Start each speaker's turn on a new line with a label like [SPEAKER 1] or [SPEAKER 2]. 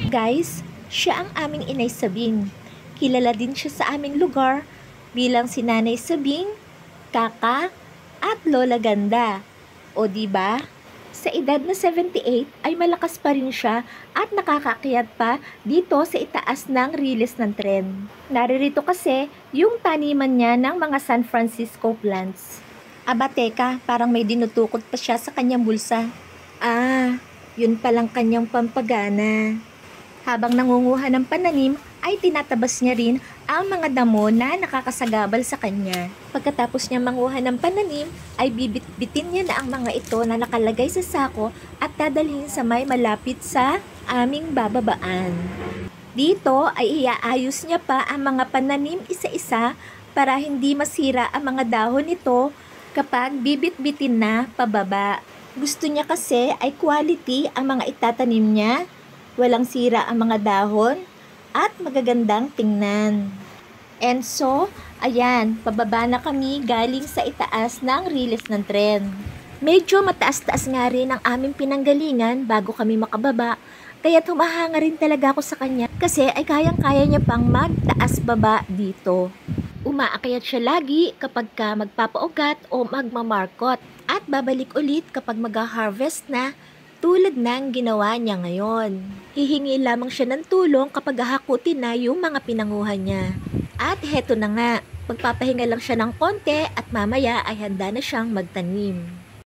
[SPEAKER 1] Guys, siya ang aming Inay Sabing. Kilala din siya sa aming lugar bilang si Nanay Sabing, Kaka, at Lola Ganda. O di ba? Sa edad na 78 ay malakas pa rin siya at nakakakyat pa dito sa itaas ng riles ng tren. Naririto kasi yung taniman niya ng mga San Francisco plants. Aba teka, parang may dinutukod pa siya sa kanyang bulsa. Ah, yun palang kanyang pampagana. Habang nangunguha ng pananim, ay tinatabas niya rin ang mga damo na nakakasagabal sa kanya. Pagkatapos niya manguha ng pananim, ay bibit-bitin niya na ang mga ito na nakalagay sa sako at dadalhin sa may malapit sa aming bababaan. Dito ay iaayos niya pa ang mga pananim isa-isa para hindi masira ang mga dahon nito kapag bibit-bitin na pababa. Gusto niya kasi ay quality ang mga itatanim niya, walang sira ang mga dahon, at magagandang tingnan. And so, ayan, pababa na kami galing sa itaas ng riles ng tren. Medyo mataas-taas nga rin ang aming pinanggalingan bago kami makababa, kaya humahanga rin talaga ako sa kanya kasi ay kayang-kaya niya pang magtaas-baba dito. Umaakyat siya lagi kapag ka magpapaugat o magmamarkot at babalik ulit kapag mag-harvest na, tulad ng ginawa niya ngayon. Hihingi lamang siya ng tulong kapag hahakutin na yung mga pinanguhan niya. At heto na nga, magpapahinga lang siya ng konti at mamaya ay handa na siyang magtanim.